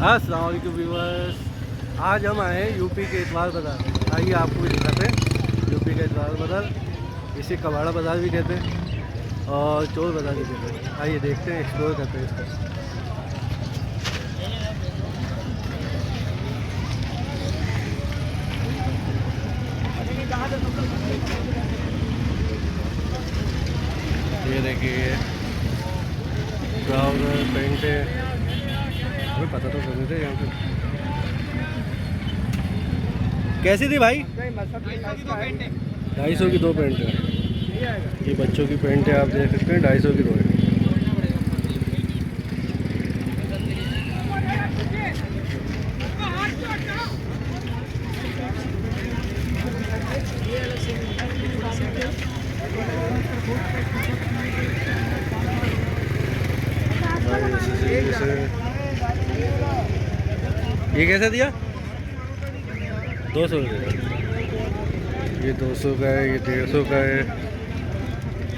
अस्सलाम वालेकुम व्यूअर्स, आज हम आए हैं यूपी के इतवार बाज़ार। आइए आपको भी दिखाते हैं यूपी का इतवार बाज़ार। इसे कबाड़ा बाज़ार भी कहते हैं और चोर बाज़ार भी कहते हैं। आइए देखते हैं, एक्सप्लोर करते हैं इसको। ये देखिए ट्राउज़र, पैंट है, हमें पता तो करने थे यहाँ पे। कैसी थी भाई? 250 की 2 पैंट है। ये बच्चों की पैंट है, आप देख सकते हैं 250 की 2 है। ये कैसे दिया? 200 रुपये। ये 200 का है, ये 150 का है।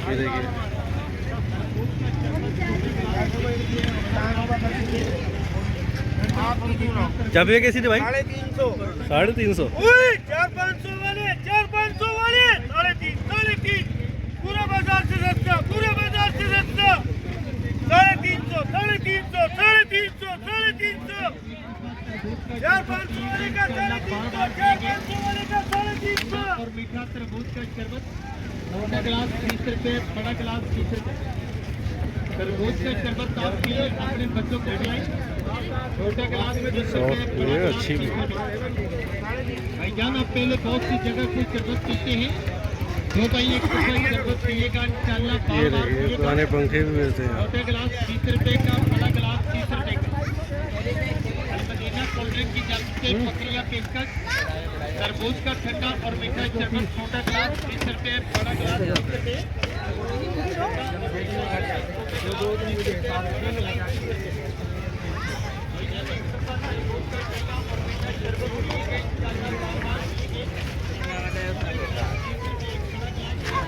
ये देखिए चाबी कैसी थी भाई? 350। 350। 400-500 वाले 400-500 वाले 350 पूरा बाजार से सस्ता, पूरा बाजार से सस्ता। 350 350 350 400-500 वाले का 350, 400-500 वाले का 350। और मीठा तरबूज का शरबत, छोटा गिलास 30 रुपये, बड़ा गिलास 30 रुपये। तरबूज का शरबत आप पिए, अपने बच्चों को पिलाएं। छोटा गिलास में 10 रुपये। अच्छी भी भाईजान, आप पहले बहुत सी जगह से शरबत पीते हैं, जो भाई एक शरबत पिएगा इंशाल्लाह। ये देखिए पुराने पंखे भी मिलते हैं। छोटा गिलास 30 रुपये का, बड़ा गिलास 30 रुपये का। मदीना कोल्ड ड्रिंक की जाती है पकड़िया पेशकश, तरबूज का ठंडा और मीठा शरबत, छोटा गिलास 30 रुपये, बड़ा गिलास 10 रुपये।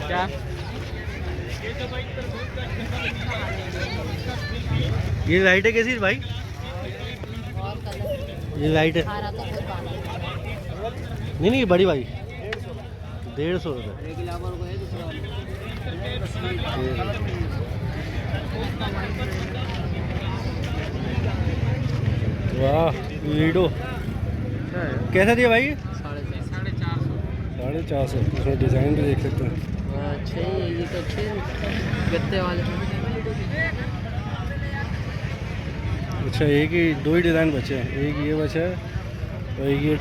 क्या ये लाइट है कैसी भाई? ये लाइट है नहीं, ये बड़ी भाई 150 रुपये। वाह, वीडो कैसा दिया भाई? 450। इसमें डिज़ाइन भी देख सकते हैं। अच्छे ये तो अच्छे गत्ते वाले। अच्छा, एक ही 2 ही डिज़ाइन बचे हैं। एक ये बचा है और एक ये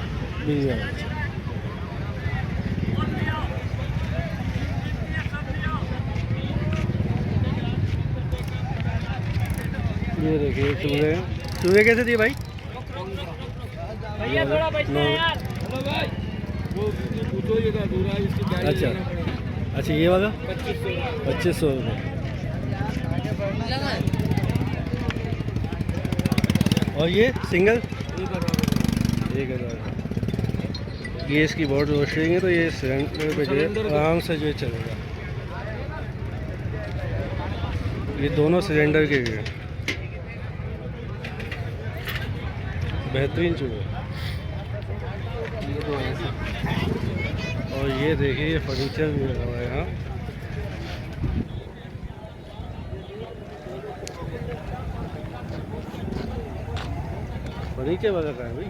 भी बचा है। ये देखिए चूहे। चूहे कैसे दिए भाई? भैया थोड़ा बचना है यार। अच्छा अच्छा, ये वाला 2500 रुपये। और ये सिंगल 1000। ये इसकी बहुत रोस्टिंग है, तो ये सिलेंडर पे जो है आराम से जो है चलेगा। ये दोनों सिलेंडर के हैं, बेहतरीन चूहे। और ये देखिए ये फर्नीचर भी लगा हुआ है यहाँ। फर्नीचर वाला का है भाई।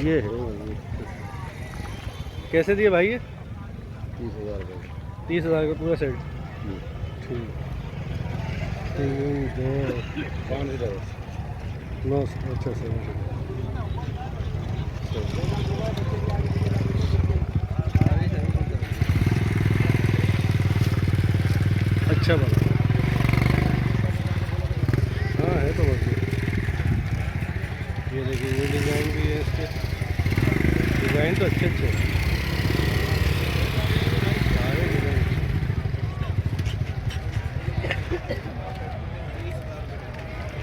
ये है कैसे दिए भाई? ये 30,000 का। 30,000 का पूरा सेट। ठीक 3 2 5 9। अच्छा सर, अच्छा बना। हाँ है तो बहुत। ये देखिए ये डिज़ाइन भी है इसके। डिज़ाइन तो अच्छे अच्छे हैं।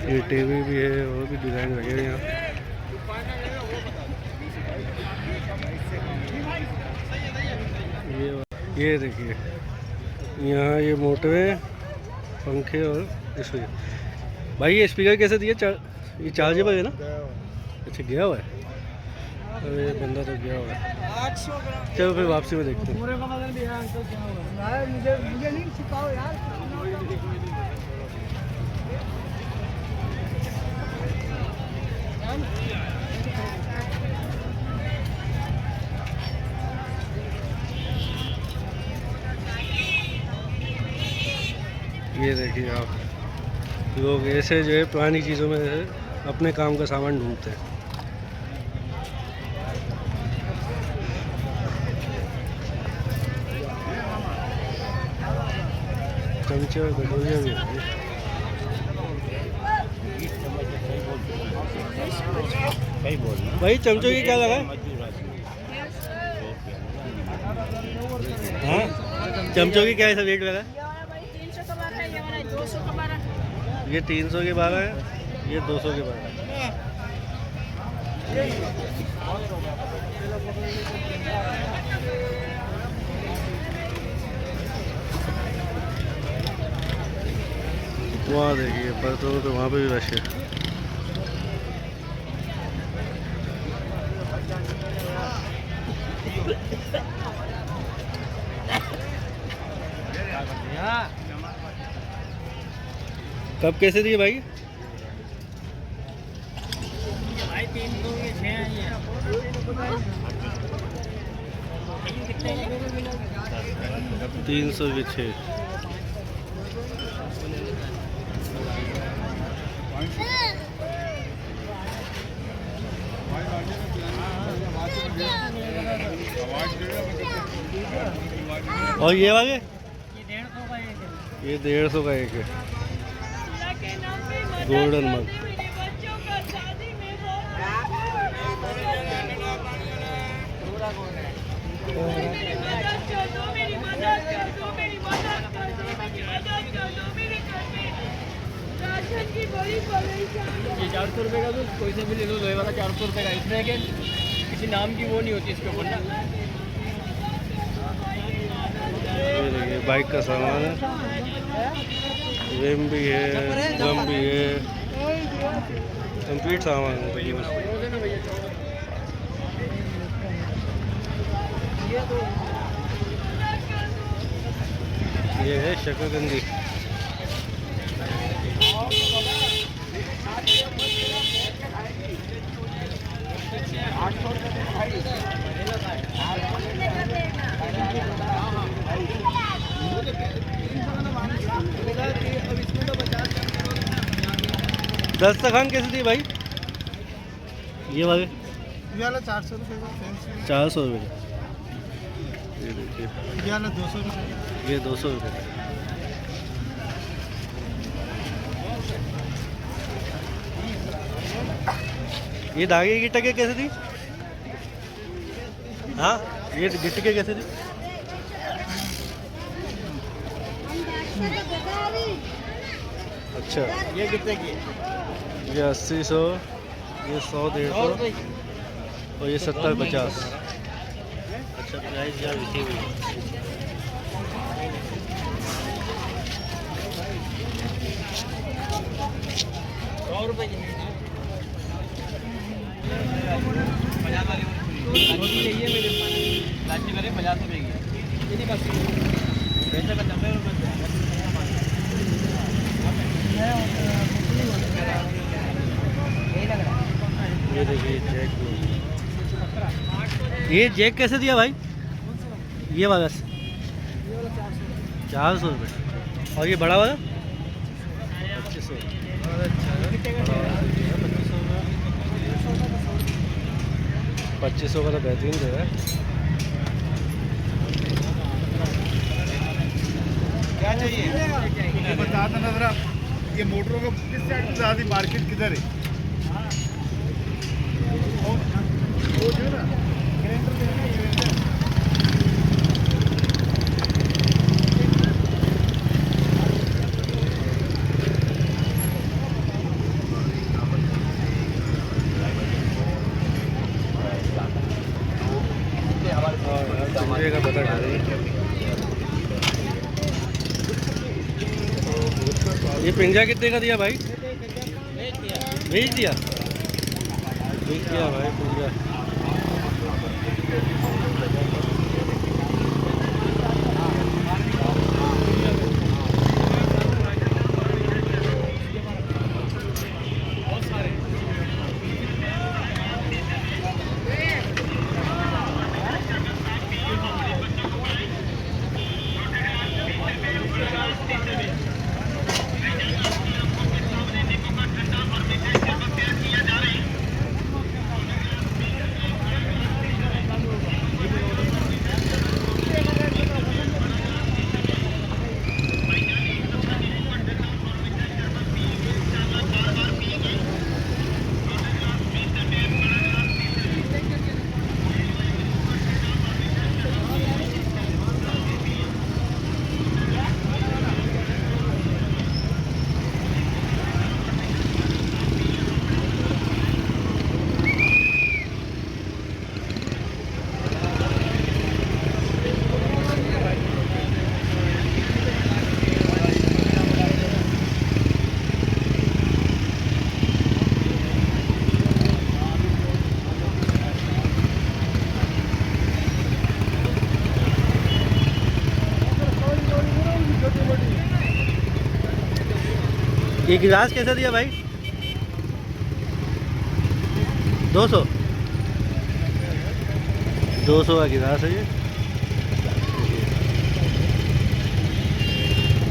ये टीवी भी है और भी डिज़ाइन लगे हुए हैं यहाँ। ये देखिए यहाँ ये मोटरें, पंखे और स्पीकर। भाई ये स्पीकर कैसे दिए? ये चार्जेबल है ना? अच्छा गया हुआ है। अरे बंदा तो गया हुआ है। चलो फिर वापसी में देखते हैं। मुझे नहीं सिखाओ यार। ये देखिए आप, लोग ऐसे जो है पुरानी चीज़ों में अपने काम का सामान ढूंढते हैं। चमचे और कटोरियाँ भी हैं। भाई चमचों की क्या लगा है? हाँ चमचों की क्या ऐसा रेट लगा है? ये 300 के 12 है, ये 200 के 12 है। वहाँ देखिए बर्तनों तो वहाँ पे भी रश है। कब कैसे दिए भाई? भाई 300 के 6 हैं ये। 300 के 6। और ये वाले? ये 150 का एक है। ये 150 का एक है। गोल्डन मग। ये 400 रुपये का तो कोई से भी ले लो, लोहे वाला 400 रुपये का। इसमें कि किसी नाम की वो नहीं होती इसके ऊपर ना। ये देखिए बाइक का सामान है, रिम भी है, गम भी है, कंप्लीट सामान है तकरीबन। ये है शकरकंदी। दस्तरखान कैसे दी भाई? ये वाले? ये वाला 400 रुपये का, 400 रुपये का। ये देखिए ये वाला 200 रुपये। ये 200 रुपये का। ये धागे की टके कैसे दी? हाँ ये गिट्टे कैसे दी? अच्छा ये कितने की? ये 80 100, ये 100 150 और ये 70 50। अच्छा प्राइस क्या लिखी हुई है? ₹100 की। ये मेरे लाची करे 50 रुपये की। ये नहीं बस वैसे 90 रुपये। ये देखिए जैक। ये जैक कैसे दिया भाई? ये वाला 400 रुपये। और ये बड़ा वाला 2500। 2500 का तो बेहतरीन जो है। क्या चाहिए? ये बता देना जरा, ये मोटरों का किस साइड में ज़्यादा मार्केट किधर है? वो जो है ना ग्राइंडर में है, चिमटे का पता नहीं। ये पिंजा कितने का दिया भाई? भेज दिया भाई पिंजा। ये गिलास कैसा दिया भाई? 200 का गिलास है ये।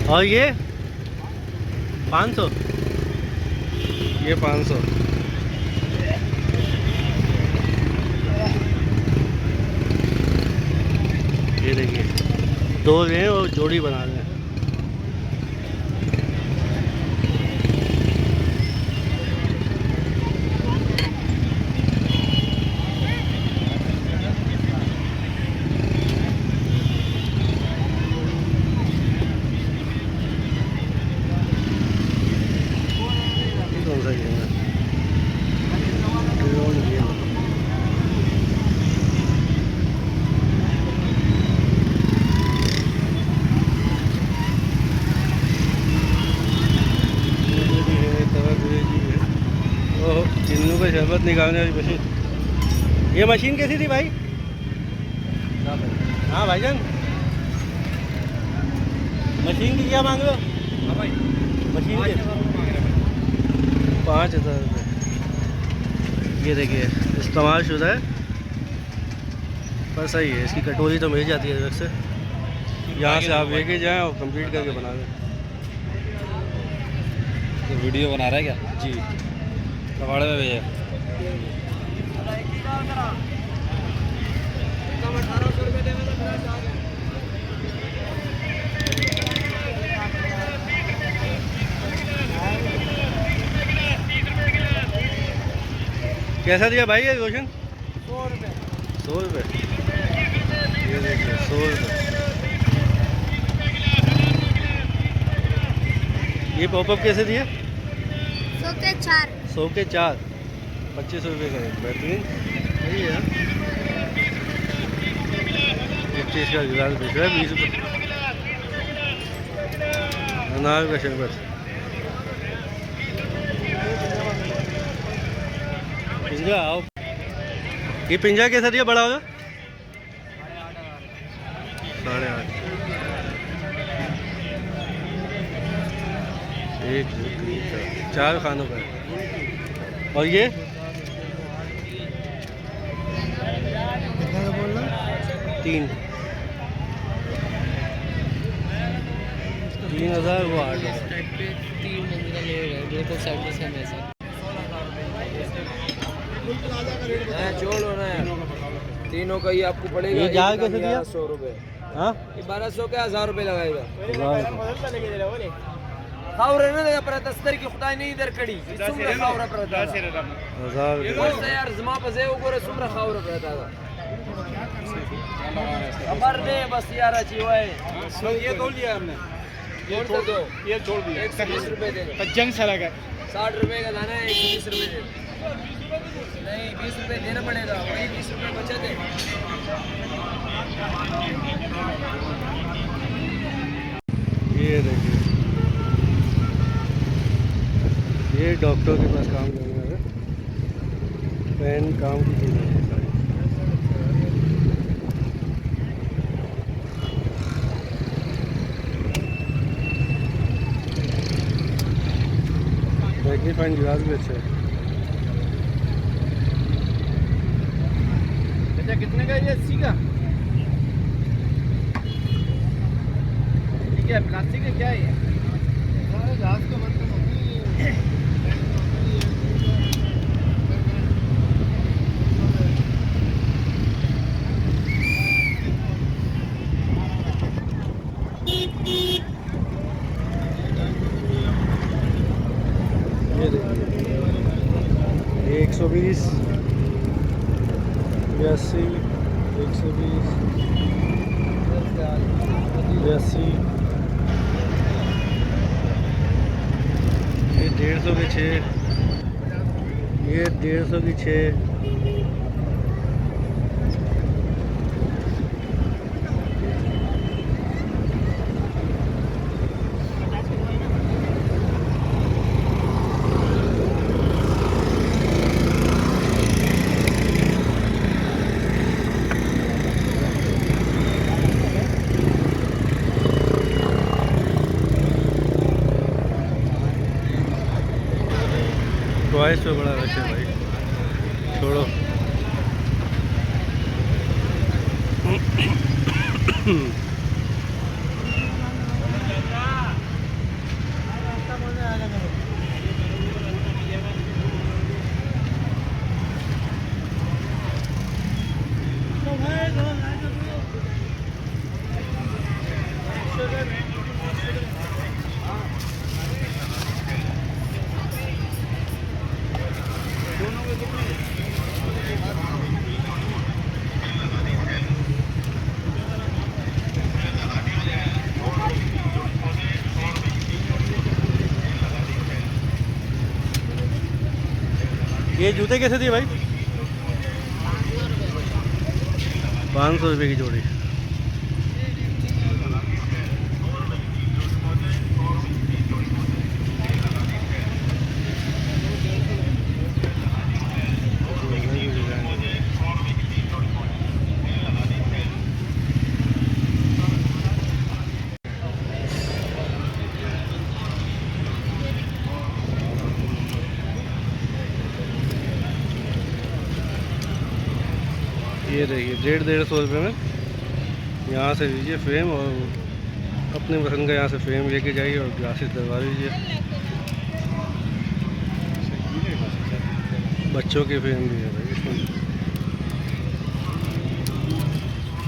और ये 500, ये 500। ये देखिए 2 लें और जोड़ी बना लें। चिन्नू का शरबत निकालने वाली मशीन। ये मशीन कैसी थी भाई? हाँ भाईजान, मशीन की क्या मांग रहे हो? हाँ भाई, मशीन के 5,000 रुपये। ये देखिए इस्तेमाल शुदा है पर सही है। इसकी कटोरी तो मिल जाती है अलग से, यहाँ से आप लेके जाएं और कंप्लीट करके बना लें। तो वीडियो बना रहा है क्या? जी कबाड़े में भैया। कैसा दिया भाई ये रोशन? 100 रुपये। ये देखिए 100 रुपये। ये पॉपअप कैसे दिए? 100 के 4। 100 के 4, 25 रुपये का एक। बेहतरीन सही है। 25 का गिलास बेच रहा है, 20 रुपये। अनार का शरबत। पिंजा आओ। ये पिंजा कैसा दिया बड़ा होगा? 8.5। 1 2 3 4 खानों का है। और ये बोलना 3 3,000 वो 8,000। 3 मंजिला ले रहे हैं, 2 साइड से ऐसा जोड़ हो रहा है। तीनों का ही आपको पड़ेगा। ये जाल कैसे दिया? 100 रुपये। हाँ 1200 के 1000 रुपये लगाएगा। 1000 खावर ना पर तस्तर की खुदाई नहीं इधर कड़ी सुमरा खावर पर 1000 बस यार जमा पजे ऊपर सुमरा खावर पर था खबर दे बस यार अच्छी हुआ है। ये तोड़ लिया हमने, ये छोड़ दो, ये छोड़ दिया। 120 रुपये देगा। जंग सा लगा 60 रुपये का दाना है, 120 रुपये दे। नहीं 20 रुपये देना पड़ेगा, वही 20 रुपये बचा दे। ये देखिए भाई डॉक्टर के पास काम करने वाले पेन काम की चीज़ है सारी। मैग्नीफाइंग ग्लास भी अच्छा है। बेटा कितने का है ये? 80 का? क्या प्लास्टिक है क्या है ये? ग्लास का मतलब होती है। ये देखिए ये 120 82 120 82 ये 150 के 6 ये 150 की 6 टॉयस पे बड़ा रश है भाई, छोड़ो। ये जूते कैसे दिए भाई? 500 रुपये की जोड़ी। ये देखिए 150 रुपये में यहाँ से लीजिए फ्रेम और अपने पसंद का यहाँ से फ्रेम लेके जाइए और ग्लासेस लगवा लीजिए। बच्चों के फ्रेम भी है भाई इसमें,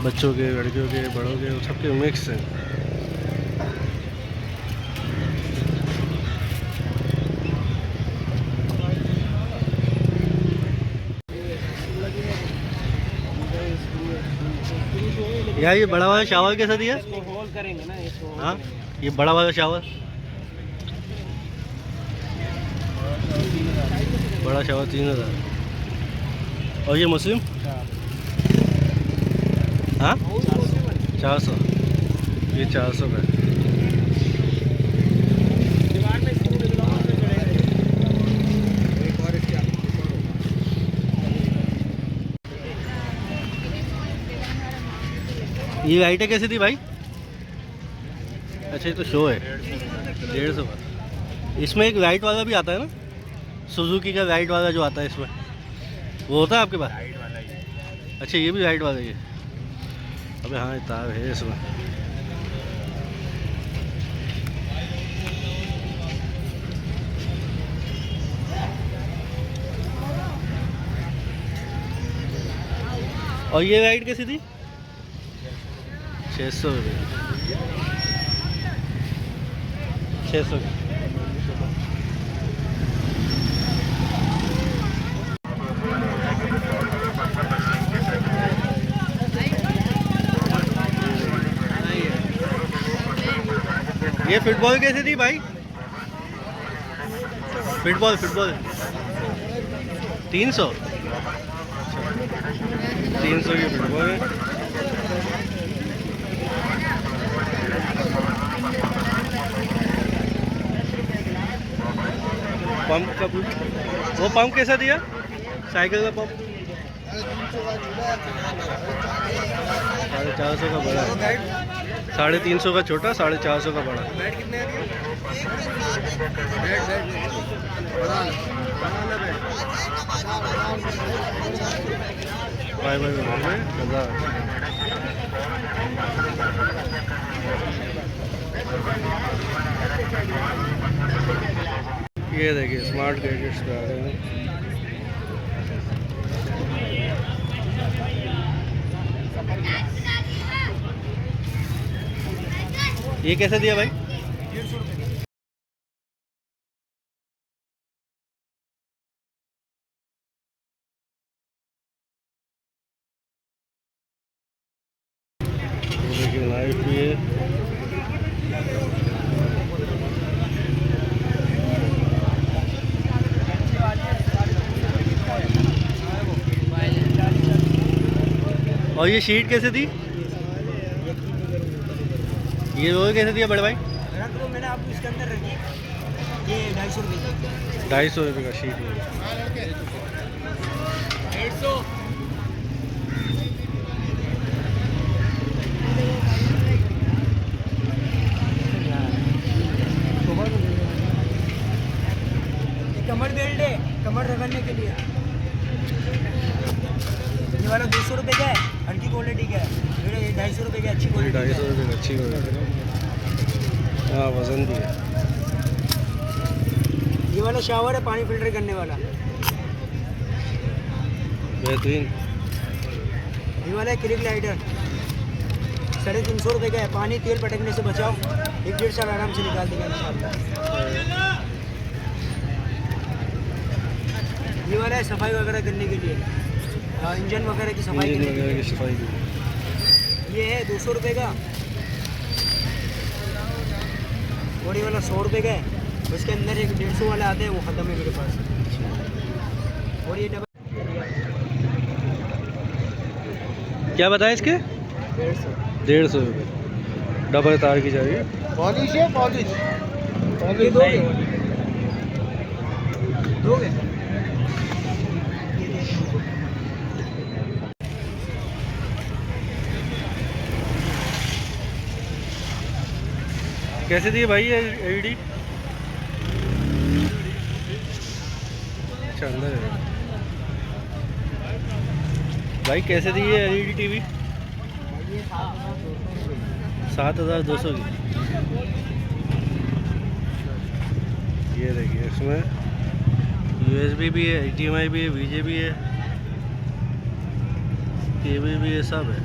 बच्चों के, लड़कियों के, बड़ों के, सबके मिक्स हैं। यार ये बड़ा वाला शावर कैसा दिया? इसको होल करेंगे ना इसको। हाँ ये बड़ा वाला शावर, बड़ा शावर 3000। और ये मुस्लिम? हाँ 400। ये 400 का है। दीवार में इसको लगाओ तो चढ़ेगा। एक और इसके ये लाइटें कैसे थी भाई? अच्छा ये तो शो है 150 का। इसमें एक लाइट वाला भी आता है ना, सुजुकी का लाइट वाला जो आता है इसमें, वो होता है आपके पास? अच्छा ये भी लाइट वाला ही है। अबे हाँ ये तार है इसमें। और ये लाइट कैसी थी? 600 रुपये। 600। ये फुटबॉल कैसे थी भाई? फुटबॉल 300। 300 की फुटबॉल है। पंप का वो पंप कैसा दिया साइकिल का पंप? 450 का बड़ा, 350 का छोटा, 450 का बड़ा। बैट कितने फाइबर में 1000। ये देखिए स्मार्ट गैजेट्स पे आ रहे हैं। ये कैसे दिया भाई? देखिए लाइट भी है। और ये शीट कैसे दी? ये वो कैसे दिया बड़े भाई? मैंने आपको इसके अंदर रखी, ये 250 रुपये की। 250 रुपये का शीट है। 150। कमर बेल्ट है, कमर रगड़ने के लिए। ये वाला 200 रुपये का है, हल्की क्वालिटी का है। ये 250 रुपये का, अच्छी क्वालिटी। 250 रुपये का अच्छी क्वालिटी। हाँ वजन भी है। ये वाला शावर है, पानी फिल्टर करने वाला। बेहतरीन। ये वाला है क्रिक लाइटर, 350 रुपये का है। पानी तेल पटकने से बचाओ, 1-1.5 साल आराम से निकाल देगा इंशाल्लाह। ये वाला है सफाई वगैरह करने के लिए, इंजन वगैरह की सफाई करने के लिए। ये है 200 रुपये का। और ये वाला 100 रुपये का है। उसके अंदर एक 150 वाला आते हैं, वो ख़त्म है मेरे पास। और ये डबल क्या बताया इसके? 150 रुपये। डबल तार की चाहिए। पॉलिश है, पॉलिश। ये दोगे? दोगे? कैसे दिए भाई ये एलईडी? अच्छा अंदर है भाई। कैसे दी है एलईडी टीवी? 7200 की। ये देखिए इसमें यूएसबी भी है, HDMI भी है, VJ भी है, केबल भी है, सब है।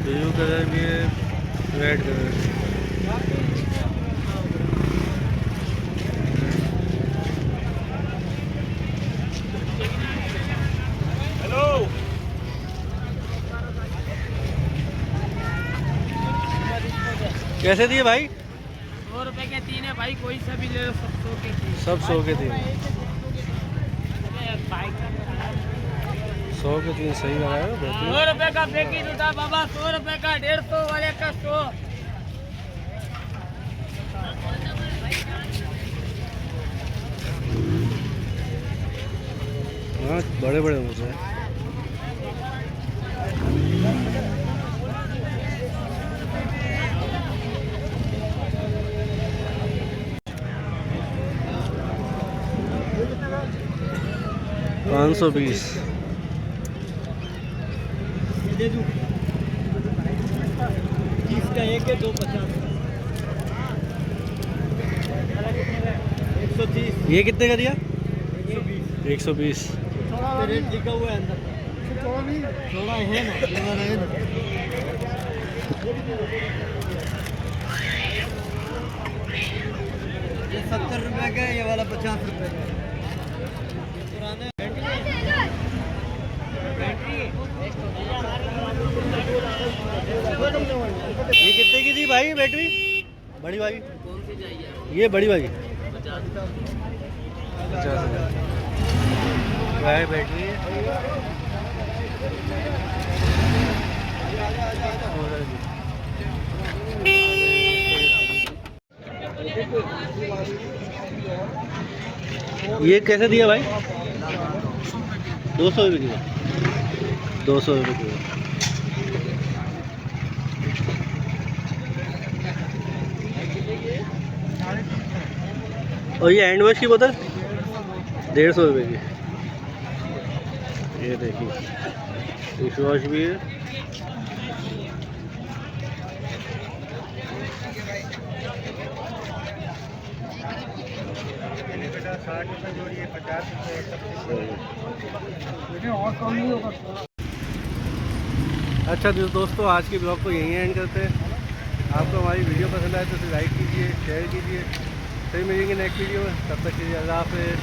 ब्लू कलर भी है, रेड कलर भी है। कैसे दिए भाई? 100 रुपये के 3 है भाई, कोई सा भी ले लो, सब 100 के 3। सब 100 के 3। 100 के 3 सही लगाया ना। 100 रुपये का पैकेट उठा बाबा, 100 रुपये का, 150 वाले का 100। हाँ बड़े बड़े मुझे हैं। $520। दे दूँ 30 का एक है, 250। 130। ये कितने का दिया? 120। 120। रेट लिखा हुआ है अंदर। थोड़ा है ना, है ना। ये 70 रुपये का है, ये वाला 50 रुपये का। पुराने ये कितने की थी भाई बैटरी? बड़ी वाली? कौन सी चाहिए? ये बड़ी वाली 50। 50,000 क्या है बैटरी है? ये कैसे दिया भाई? 200 रुपये किलो। 200 रुपये किलो। और ये हैंड वॉश की बोतल 150 रुपये की। ये देखिए डिश वॉश भी है। अच्छा तो दोस्तों आज के ब्लॉग को यहीं एंड करते हैं। आपको हमारी वीडियो पसंद आए तो इसे लाइक कीजिए, शेयर कीजिए। फिर मिलेंगे नेक्स्ट वीडियो में, तब तक के लिए अल्लाह हाफ़िज़।